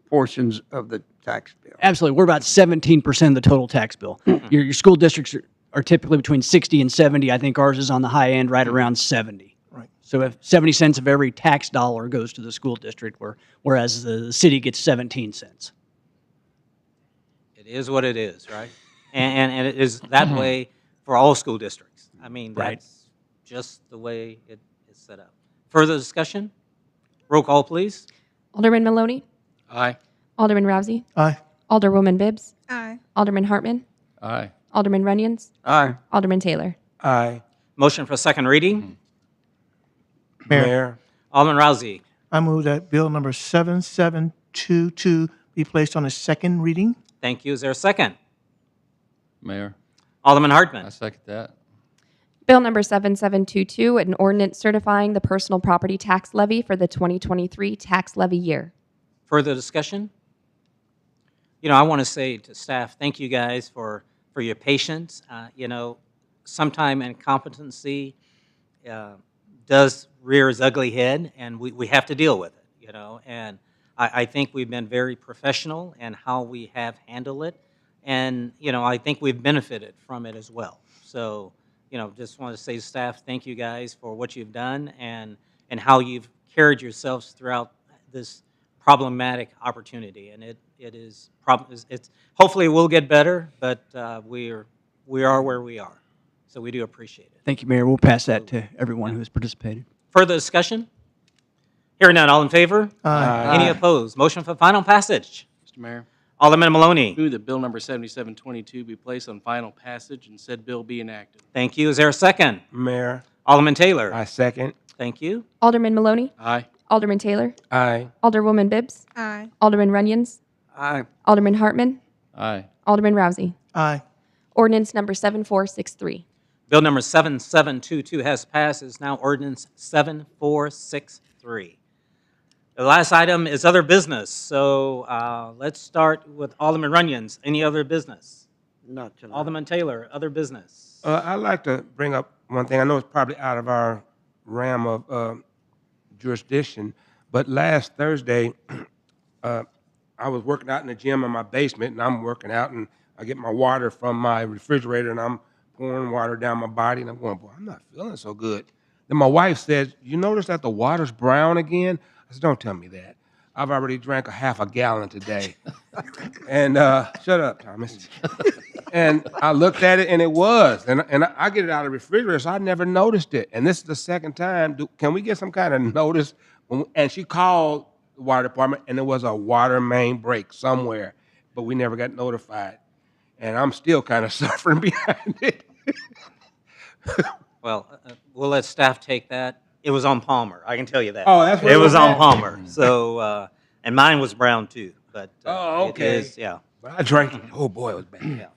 D: portions of the tax bill.
K: Absolutely. We're about 17% of the total tax bill. Your school districts are typically between 60 and 70. I think ours is on the high end, right around 70.
E: Right.
K: So if 70 cents of every tax dollar goes to the school district, whereas the city gets 17 cents.
A: It is what it is, right? And it is that way for all school districts. I mean,
K: Right.
A: that's just the way it is set up. Further discussion? Roll call, please.
B: Alderman Maloney,
C: Aye.
B: Alderman Rousey,
E: Aye.
B: Alderwoman Bibbs,
H: Aye.
B: Alderman Hartman,
J: Aye.
B: Alderman Runyon,
D: Aye.
B: Alderman Taylor.
F: Aye.
A: Motion for second reading.
F: Mayor.
A: Alderman Rousey.
E: I move that bill number 7722 be placed on its second reading.
A: Thank you. Is there a second?
J: Mayor,
A: Alderman
J: I
A: Hartman.
J: second that.
B: Bill number 7722, an ordinance certifying the personal property tax levy for the 2023 tax levy year.
A: Further discussion? You know, I want to say to staff, thank you guys for your patience. You know, sometime incompetency does rear its ugly head, and we have to deal with it, you know. And I think we've been very professional in how we have handled it. And, you know, I think we've benefited from it as well. So, you know, just want to say to staff, thank you guys for what you've done and how you've carried yourselves throughout this problematic opportunity. And it's hopefully we'll get better, but we are where we are. So we do appreciate it.
K: Thank you, Mayor. We'll pass that to everyone who has participated.
A: Further discussion? Hearing none, all in favor?
E: Aye.
A: Any opposed? Motion for final passage.
C: Mr. Mayor.
A: Alderman Maloney.
C: Move that bill number 7722 be placed on final passage and said bill be enacted.
A: Thank you. Is there a second?
F: Mayor.
A: Alderman Taylor.
F: I second.
A: Thank you.
B: Alderman Maloney,
C: Aye.
B: Alderman Taylor,
F: Aye.
B: Alderwoman Bibbs,
H: Aye.
B: Alderman Runyon,
D: Aye.
B: Alderman Hartman,
J: Aye.
B: Alderman Rousey.
E: Aye.
B: Ordinance number 7463.
A: Bill number 7722 has passed. It's now ordinance 7463. The last item is other business. So let's start with Alderman Runyons. Any other business?
D: Not tonight.
A: Alderman Taylor, other business.
F: I'd like to bring up one thing. I know it's probably out of our realm of jurisdiction, but last Thursday, I was working out in the gym in my basement, and I'm working out, and I get my water from my refrigerator, and I'm pouring water down my body, and I'm going, boy, I'm not feeling so good. Then my wife says, you notice that the water's brown again? I said, don't tell me that. I've already drank a half a gallon today. And shut up, Thomas. And I looked at it, and it was. And I get it out of the refrigerator, so I never noticed it. And this is the second time. Can we get some kind of notice? And she called the water department, and there was a water main break somewhere, but we never got notified. And I'm still kind of suffering behind it.
A: Well, we'll let staff take that. It was on Palmer. I can tell you that.
F: Oh, that's what
A: it was on
F: at?
A: Palmer. So, and mine was brown too. But
F: Oh, okay.
A: It is, yeah.
F: But I drank it. Oh, boy, it was bad.
A: Yeah.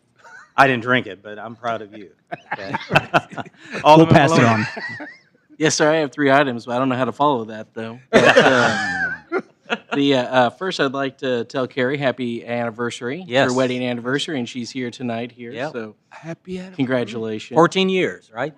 A: I didn't drink it, but I'm proud of you. Okay.
K: We'll
A: Alderman
K: pass it
A: Maloney.
K: on.
C: Yes, sir. I have 3 items, but I don't know how to follow that, though. But, first, I'd like to tell Carrie happy anniversary.
A: Yes.
C: Her wedding anniversary, and she's here tonight here.
A: Yep.
C: So
F: Happy anniversary.
C: congratulations.
A: 14 years, right?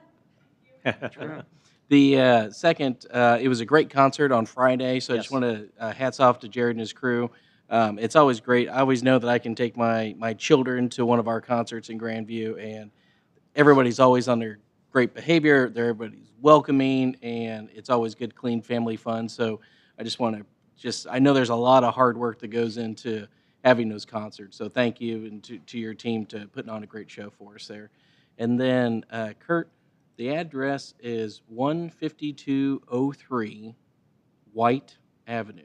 C: The second, it was a great concert on Friday, so I just
A: Yes.
C: want to hats off to Jared and his crew. It's always great. I always know that I can take my children to one of our concerts in Grandview, and everybody's always on their great behavior. Everybody's welcoming, and it's always good, clean family fun. So I just want to I know there's a lot of hard work that goes into having those concerts. So thank you and to your team to putting on a great show for us there. And then, Kurt, the address is 15203 White Avenue.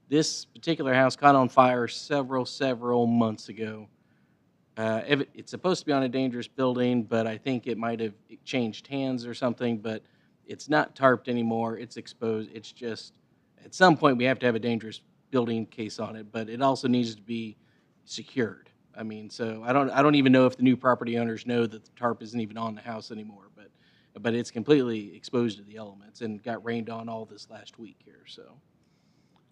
C: This particular house caught on fire several months ago. It's supposed to be on a dangerous building, but I think it might have changed hands or something, but it's not tarped anymore. It's exposed. It's just, at some point, we have to have a dangerous building case on it, but it also needs to be secured. I mean, so I don't even know if the new property owners know that the tarp isn't even on the house anymore, but it's completely exposed to the elements and got rained on all this last week here, so.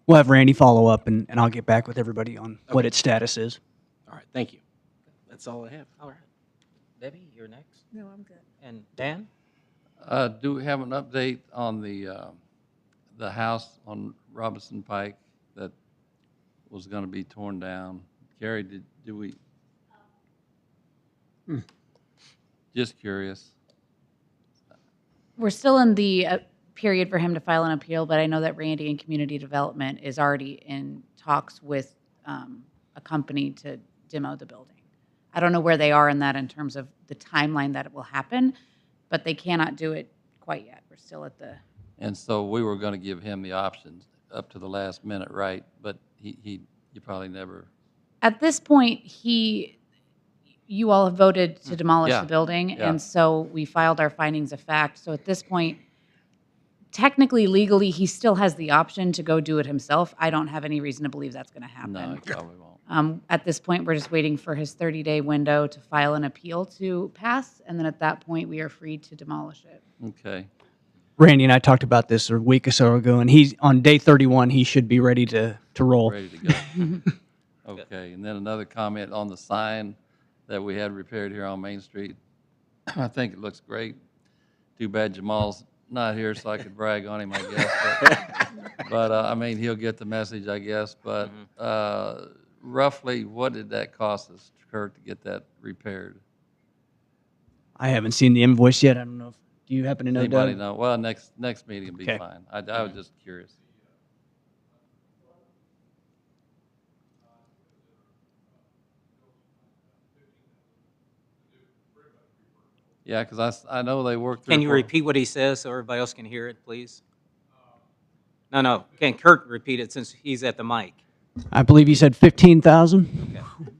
K: We'll have Randy follow up, and I'll get back with everybody on what its status is.
C: All right, thank you. That's all I have.
A: All right. Debbie, you're next.
H: No, I'm good.
A: And Dan?
J: Do we have an update on the house on Robinson Pike that was going to be torn down. Carrie, did we? Just curious.
L: We're still in the period for him to file an appeal, but I know that Randy in Community Development is already in talks with a company to demo the building. I don't know where they are in that in terms of the timeline that it will happen, but they cannot do it quite yet. We're still at the...
J: And so we were going to give him the options up to the last minute, right? But you probably never...
L: At this point, you all have voted to demolish
J: Yeah,
L: the building,
J: yeah.
L: and so we filed our findings of fact. So at this point, technically, legally, he still has the option to go do it himself. I don't have any reason to believe that's going to happen.
J: No, he probably won't.
L: At this point, we're just waiting for his 30-day window to file an appeal to pass, and then at that point, we are free to demolish it.
J: Okay.
K: Randy and I talked about this a week or so ago, and he's on day 31. He should be ready to roll.
J: Ready to go. Okay, and then another comment on the sign that we had repaired here on Main Street. I think it looks great. Too bad Jamal's not here so I could brag on him, I guess. But I mean, he'll get the message, I guess. But roughly, what did that cost us, Kurt, to get that repaired?
K: I haven't seen the invoice yet. I don't know if, do you happen to know,
J: Anybody
K: Doug?
J: know? Well, next meeting will be
K: Okay.
J: fine. I was just curious. Yeah, because I know they worked through.
A: Can you repeat what he says so everybody else can hear it, please? No. Can Kurt repeat it since he's at the mic?
K: I believe he said 15,000.
A: Okay.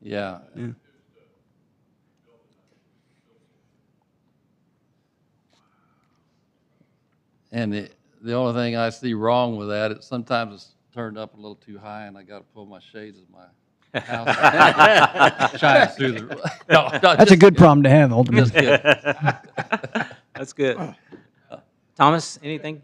J: Yeah. And the only thing I see wrong with that is sometimes it's turned up a little too high, and I got to pull my shades of my house shine through the. No,
K: That's a good problem to have, Alderman.
J: Just kidding.
A: That's good. Thomas, anything?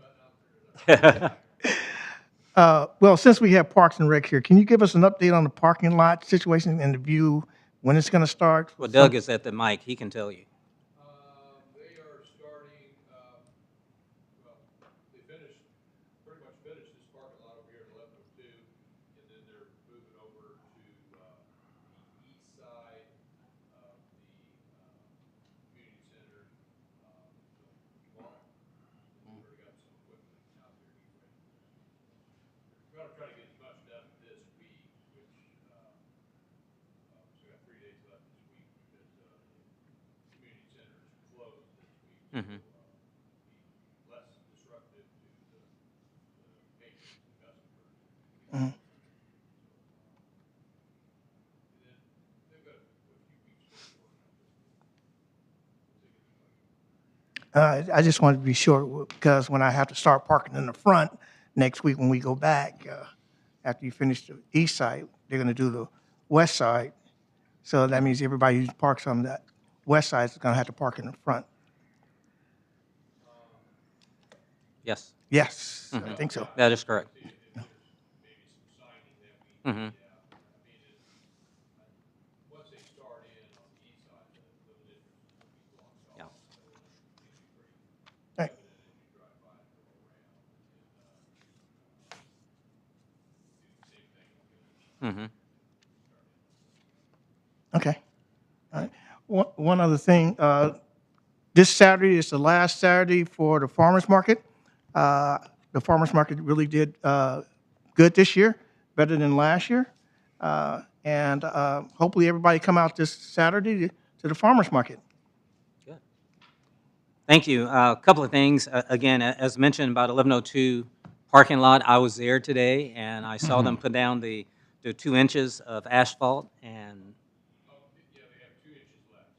E: Well, since we have Parks and Rec here, can you give us an update on the parking lot situation and the view, when it's going to start?
A: Well, Doug is at the mic. He can tell you.
I: They are starting, well, they pretty much finished this parking lot over here at 1102, and then they're moving over to the east side of the community center tomorrow. We've already got some equipment out there anyway. We're going to try to get as much done this week, which we got 3 days left this week because the community center is closed this week.
A: Mhm.
I: Be less disruptive to the patrons and customers.
E: Mhm.
I: And then they've got a few weeks worth of work on this.
E: I just wanted to be sure because when I have to start parking in the front next week when we go back, after you finish the east side, they're going to do the west side. So that means everybody who parks on that west side is going to have to park in the front.
A: Yes,
E: Yes, I think so.
A: that is correct.
I: Maybe some signing that we
A: Mhm.
I: once they start in on the east side, those entrances will be blocked
A: Yeah.
I: off. So it'll be
E: Right.
I: evident as you drive by and go around. And do the same thing on the other side.
A: Mhm.
E: Okay. All right. One other thing, this Saturday is the last Saturday for the farmer's market. The farmer's market really did good this year, better than last year. And hopefully everybody come out this Saturday to the farmer's market.
A: Good. Thank you. A couple of things. Again, as mentioned, about 1102 parking lot, I was there today, and I saw them put down the 2 inches of asphalt, and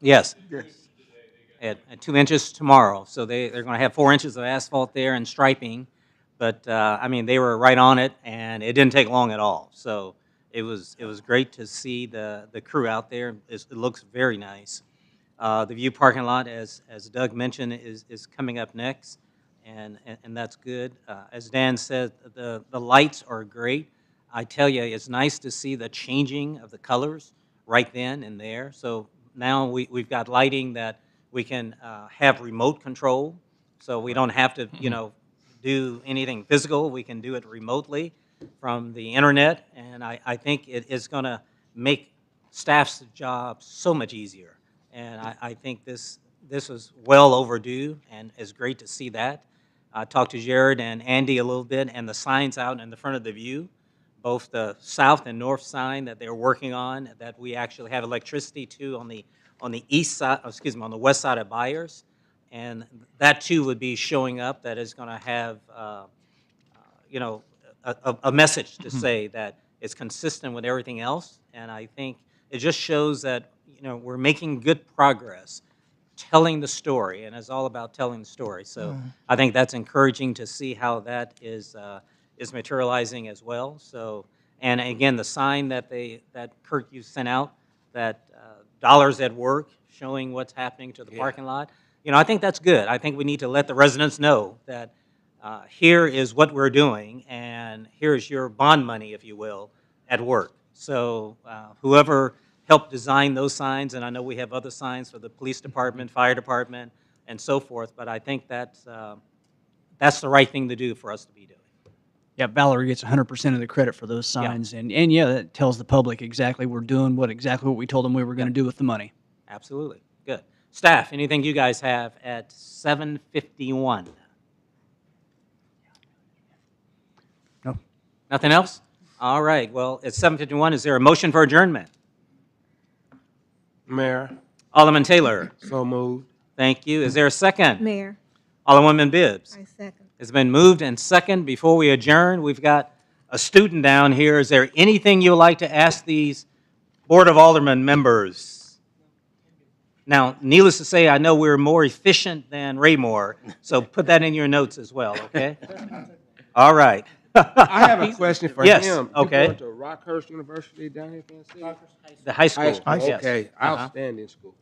A: yes, and 2 inches tomorrow. So they're going to have 4 inches of asphalt there and striping. But I mean, they were right on it, and it didn't take long at all. So it was great to see the crew out there. It looks very nice. The View parking lot, as Doug mentioned, is coming up next, and that's good. As Dan said, the lights are great. I tell you, it's nice to see the changing of the colors right then and there. So now we've got lighting that we can have remote control, so we don't have to, do anything physical. We can do it remotely. from the internet, and I think it is going to make staff's job so much easier. And I think this is well overdue, and it's great to see that. I talked to Jared and Andy a little bit, and the signs out in the front of the view, both the south and north sign that they're working on, that we actually have electricity to on the east side, excuse me, on the west side of Byers, and that too would be showing up. That is going to have, you know, a message to say that it's consistent with everything else, and I think it just shows that, you know, we're making good progress telling the story, and it's all about telling the story. So I think that's encouraging to see how that is materializing as well. So, and again, the sign that Kirk, you sent out, that dollars at work, showing what's happening to the parking lot. You know, I think that's good. I think we need to let the residents know that here is what we're doing, and here's your bond money, if you will, at work. So whoever helped design those signs, and I know we have other signs for the police department, fire department, and so forth, but I think that's the right thing to do for us to be doing.
K: Yeah, Valerie gets 100% of the credit for those signs, and yeah, that tells the public exactly we're doing exactly what we told them we were going to do with the money.
A: Absolutely. Good. Staff, anything you guys have at 7:51?
K: No.
A: Nothing else? All right. Well, it's 7:51. Is there a motion for adjournment?
F: Mayor,
A: Alderman Taylor.
F: so moved.
A: Thank you. Is there a second?
H: Mayor,
A: Alderwoman Bibbs.
H: I second.
A: It's been moved and second. Before we adjourn, we've got a student down here. Is there anything you would like to ask these Board of Aldermen members? Now, needless to say, I know we're more efficient than Raymore, so put that in your notes as well, okay? All right.
F: I have a question for
A: Yes,
F: him.
A: okay.
F: You going to Rockhurst University down here in Tennessee?
A: The high school. Yes.
F: Okay,
A: Uh-huh.
F: outstanding school.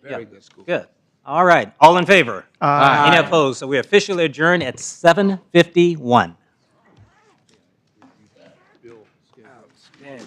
F: Very good school.
A: Good. All right. All in favor?
E: Aye.
A: Any opposed? So we officially adjourn at 7:51.